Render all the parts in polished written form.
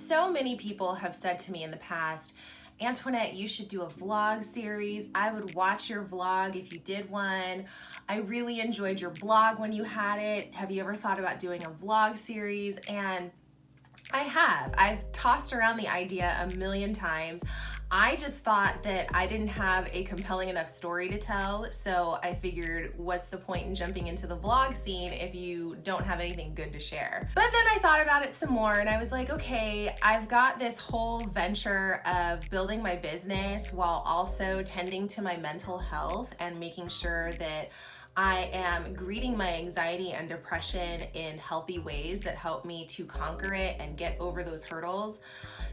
So many people have said to me in the past, Antoinette, you should do a vlog series. I would watch your vlog if you did one. I really enjoyed your blog when you had it. Have you ever thought about doing a vlog series? And I have. I've tossed around the idea a million times. I just thought that I didn't have a compelling enough story to tell, so I figured, what's the point in jumping into the vlog scene if you don't have anything good to share? But then I thought about it some more and I was like, okay, I've got this whole venture of building my business while also tending to my mental health and making sure that I am greeting my anxiety and depression in healthy ways that help me to conquer it and get over those hurdles.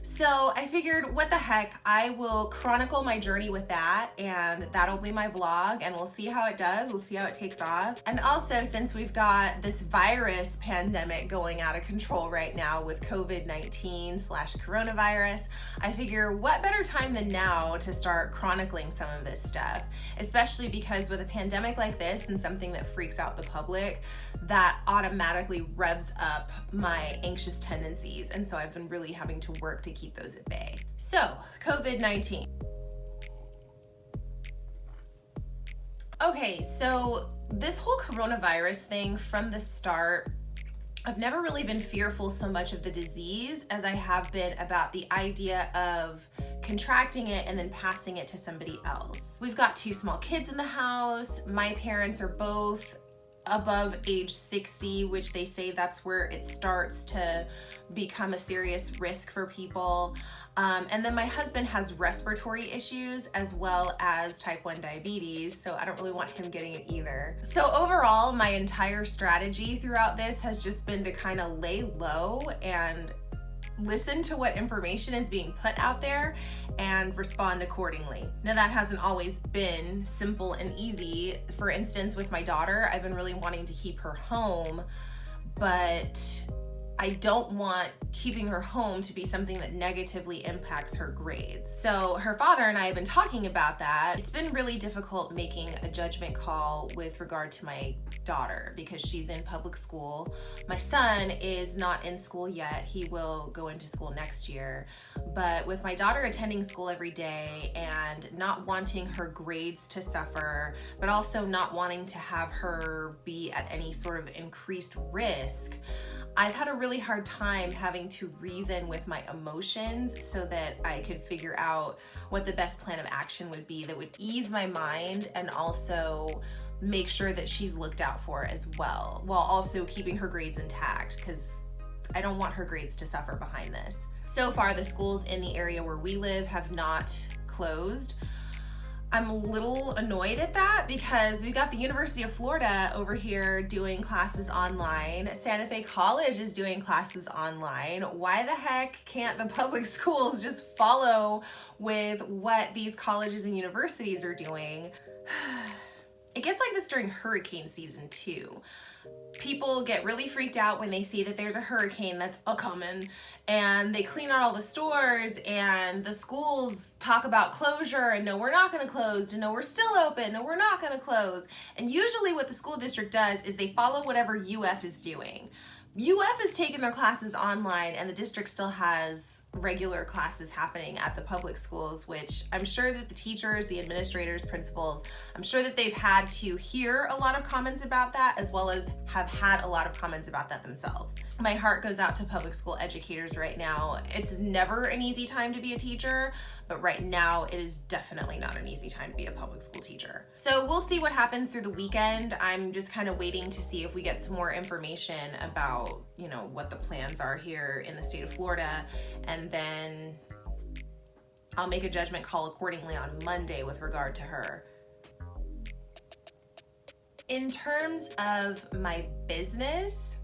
So I figured, what the heck, I will chronicle my journey with that, and that'll be my vlog, and we'll see how it does. We'll see how it takes off. And also, since we've got this virus pandemic going out of control right now with COVID-19/coronavirus, I figure what better time than now to start chronicling some of this stuff, especially because with a pandemic like this and something that freaks out the public, that automatically revs up my anxious tendencies. And so I've been really having to work to keep those at bay. So, COVID-19. Okay, so this whole coronavirus thing from the start, I've never really been fearful so much of the disease as I have been about the idea of contracting it and then passing it to somebody else. We've got 2 small kids in the house. My parents are both above age 60, which they say that's where it starts to become a serious risk for people. And then my husband has respiratory issues as well as type 1 diabetes, so I don't really want him getting it either. So overall, my entire strategy throughout this has just been to kind of lay low and listen to what information is being put out there and respond accordingly. Now, that hasn't always been simple and easy. For instance, with my daughter, I've been really wanting to keep her home, but I don't want keeping her home to be something that negatively impacts her grades. So her father and I have been talking about that. It's been really difficult making a judgment call with regard to my daughter because she's in public school. My son is not in school yet. He will go into school next year. But with my daughter attending school every day and not wanting her grades to suffer, but also not wanting to have her be at any sort of increased risk, I've had a really hard time having to reason with my emotions so that I could figure out what the best plan of action would be that would ease my mind and also make sure that she's looked out for as well, while also keeping her grades intact, because I don't want her grades to suffer behind this. So far, the schools in the area where we live have not closed. I'm a little annoyed at that because we've got the University of Florida over here doing classes online. Santa Fe College is doing classes online. Why the heck can't the public schools just follow with what these colleges and universities are doing? It gets like this during hurricane season too. People get really freaked out when they see that there's a hurricane that's a-coming, and they clean out all the stores, and the schools talk about closure, and no, we're not gonna close, and no, we're still open, no, we're not gonna close. And usually what the school district does is they follow whatever UF is doing. UF is taking their classes online, and the district still has regular classes happening at the public schools, which I'm sure that the teachers, the administrators, principals, I'm sure that they've had to hear a lot of comments about that, as well as have had a lot of comments about that themselves. My heart goes out to public school educators right now. It's never an easy time to be a teacher, but right now it is definitely not an easy time to be a public school teacher. So we'll see what happens through the weekend. I'm just kind of waiting to see if we get some more information about, you know, what the plans are here in the state of Florida, and then I'll make a judgment call accordingly on Monday with regard to her. In terms of my business,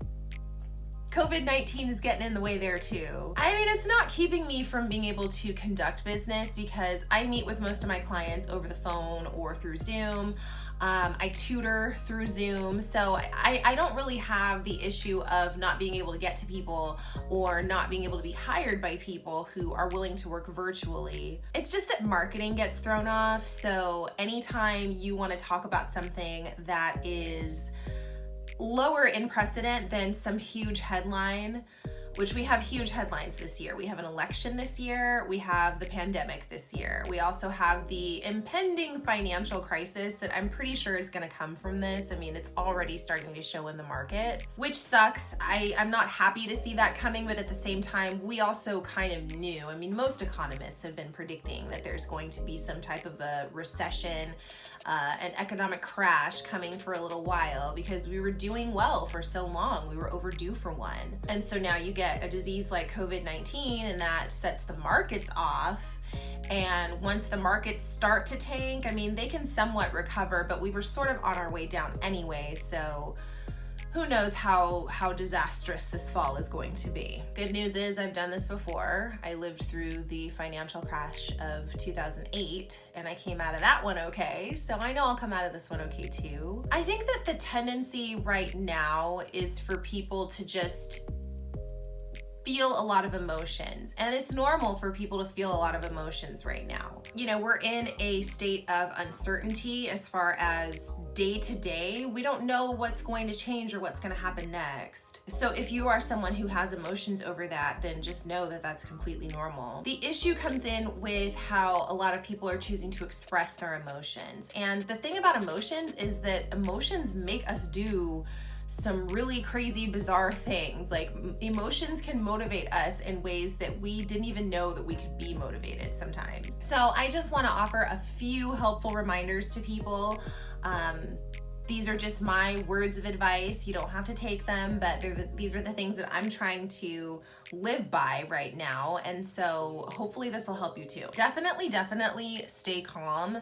COVID-19 is getting in the way there too. I mean, it's not keeping me from being able to conduct business because I meet with most of my clients over the phone or through Zoom. I tutor through Zoom, so I don't really have the issue of not being able to get to people or not being able to be hired by people who are willing to work virtually. It's just that marketing gets thrown off, so anytime you want to talk about something that is lower in precedent than some huge headline, which we have huge headlines this year. We have an election this year. We have the pandemic this year. We also have the impending financial crisis that I'm pretty sure is going to come from this. I mean, it's already starting to show in the market, which sucks. I'm not happy to see that coming, but at the same time, we also kind of knew. I mean, most economists have been predicting that there's going to be some type of a recession, an economic crash coming for a little while because we were doing well for so long. We were overdue for one. And so now you get a disease like COVID-19 and that sets the markets off. And once the markets start to tank, I mean, they can somewhat recover, but we were sort of on our way down anyway. So who knows how disastrous this fall is going to be. Good news is I've done this before. I lived through the financial crash of 2008 and I came out of that one okay. So I know I'll come out of this one okay too. I think that the tendency right now is for people to just feel a lot of emotions, and it's normal for people to feel a lot of emotions right now. You know, we're in a state of uncertainty as far as day to day. We don't know what's going to change or what's going to happen next. So if you are someone who has emotions over that, then just know that that's completely normal. The issue comes in with how a lot of people are choosing to express their emotions. And the thing about emotions is that emotions make us do some really crazy, bizarre things. Like, emotions can motivate us in ways that we didn't even know that we could be motivated sometimes. So I just want to offer a few helpful reminders to people. These are just my words of advice. You don't have to take them, but these are the things that I'm trying to live by right now. And so hopefully this will help you too. Definitely stay calm.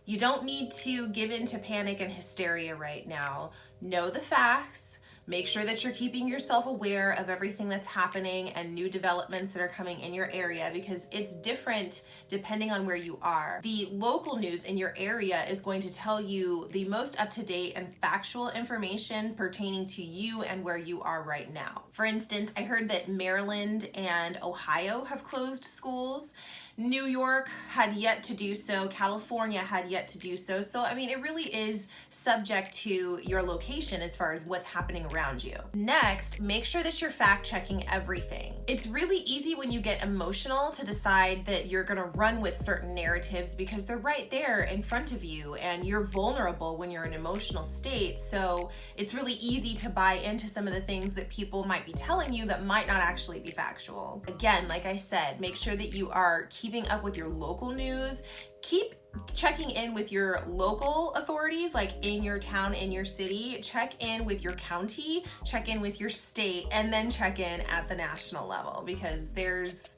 You don't need to give in to panic and hysteria right now. Know the facts. Make sure that you're keeping yourself aware of everything that's happening and new developments that are coming in your area, because it's different depending on where you are. The local news in your area is going to tell you the most up-to-date and factual information pertaining to you and where you are right now. For instance, I heard that Maryland and Ohio have closed schools. New York had yet to do so. California had yet to do so. So, I mean, it really is subject to your location as far as what's happening around you. Next, make sure that you're fact checking everything. It's really easy when you get emotional to decide that you're gonna run with certain narratives because they're right there in front of you and you're vulnerable when you're in an emotional state. So it's really easy to buy into some of the things that people might be telling you that might not actually be factual. Again, like I said, make sure that you are keeping up with your local news. Keep checking in with your local authorities, like in your town, in your city. Check in with your county, check in with your state, and then check in at the national level, because there's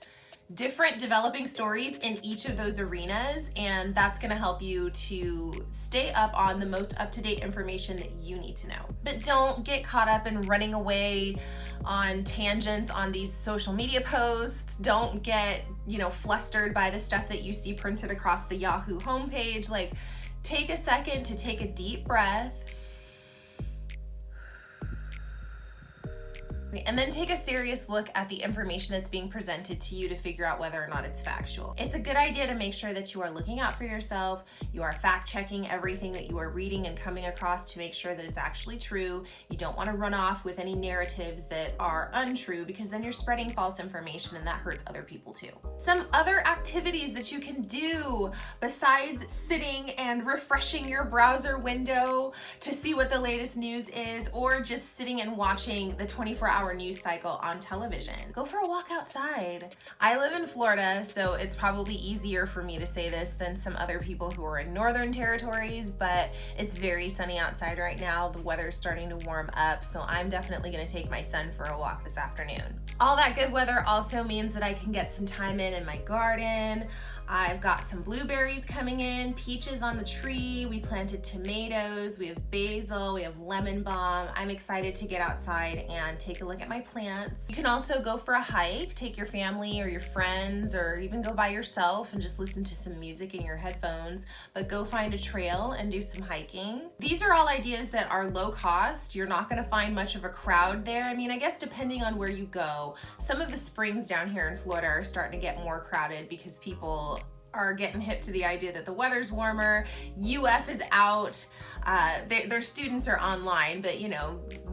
different developing stories in each of those arenas, and that's going to help you to stay up on the most up-to-date information that you need to know. But don't get caught up in running away on tangents on these social media posts. Don't get, flustered by the stuff that you see printed across the Yahoo homepage. Like, take a second to take a deep breath. And then take a serious look at the information that's being presented to you to figure out whether or not it's factual. It's a good idea to make sure that you are looking out for yourself, you are fact-checking everything that you are reading and coming across to make sure that it's actually true. You don't want to run off with any narratives that are untrue, because then you're spreading false information and that hurts other people too. Some other activities that you can do besides sitting and refreshing your browser window to see what the latest news is, or just sitting and watching the 24-hour news cycle on television. Go for a walk outside. I live in Florida, so it's probably easier for me to say this than some other people who are in northern territories, but it's very sunny outside right now. The weather's starting to warm up, so I'm definitely gonna take my son for a walk this afternoon. All that good weather also means that I can get some time in my garden. I've got some blueberries coming in, peaches on the tree, we planted tomatoes, we have basil, we have lemon balm. I'm excited to get outside and take a look at my plants. You can also go for a hike, take your family or your friends, or even go by yourself and just listen to some music in your headphones, but go find a trail and do some hiking. These are all ideas that are low cost. You're not gonna find much of a crowd there. I mean, I guess depending on where you go, some of the springs down here in Florida are starting to get more crowded because people are getting hip to the idea that the weather's warmer, UF is out, their students are online, but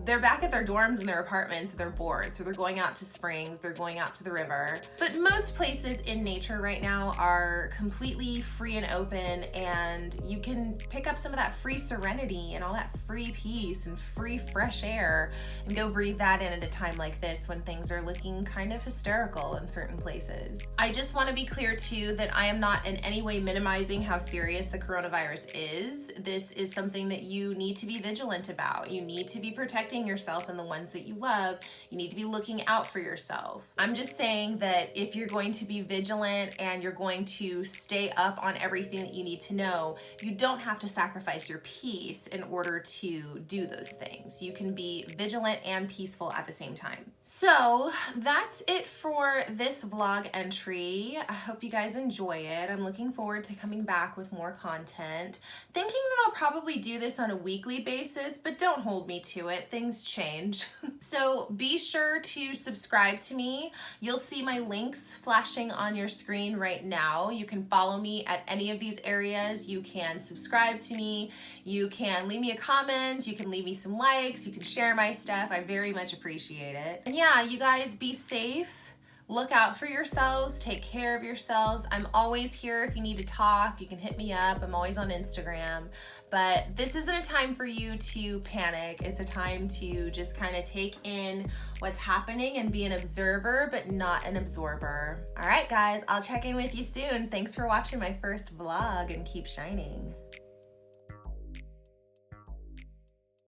they're back at their dorms and their apartments, they're bored, so they're going out to springs, they're going out to the river. But most places in nature right now are completely free and open, and you can pick up some of that free serenity and all that free peace and free fresh air and go breathe that in at a time like this when things are looking kind of hysterical in certain places. I just want to be clear too that I am not in any way minimizing how serious the coronavirus is. This is something that you need to be vigilant about. You need to be protecting yourself and the ones that you love. You need to be looking out for yourself. I'm just saying that if you're going to be vigilant and you're going to stay up on everything that you need to know, you don't have to sacrifice your peace in order to do those things. You can be vigilant and peaceful at the same time. So that's it for this vlog entry. I hope you guys enjoy it. I'm looking forward to coming back with more content. Thinking that I'll probably do this on a weekly basis, but don't hold me to it. Things change. So be sure to subscribe to me. You'll see my links flashing on your screen right now. You can follow me at any of these areas. You can subscribe to me. You can leave me a comment. You can leave me some likes. You can share my stuff. I very much appreciate it. And yeah, you guys be safe. Look out for yourselves. Take care of yourselves. I'm always here if you need to talk. You can hit me up. I'm always on Instagram. But this isn't a time for you to panic. It's a time to just kind of take in what's happening and be an observer, but not an absorber. All right, guys, I'll check in with you soon. Thanks for watching my first vlog, and keep shining.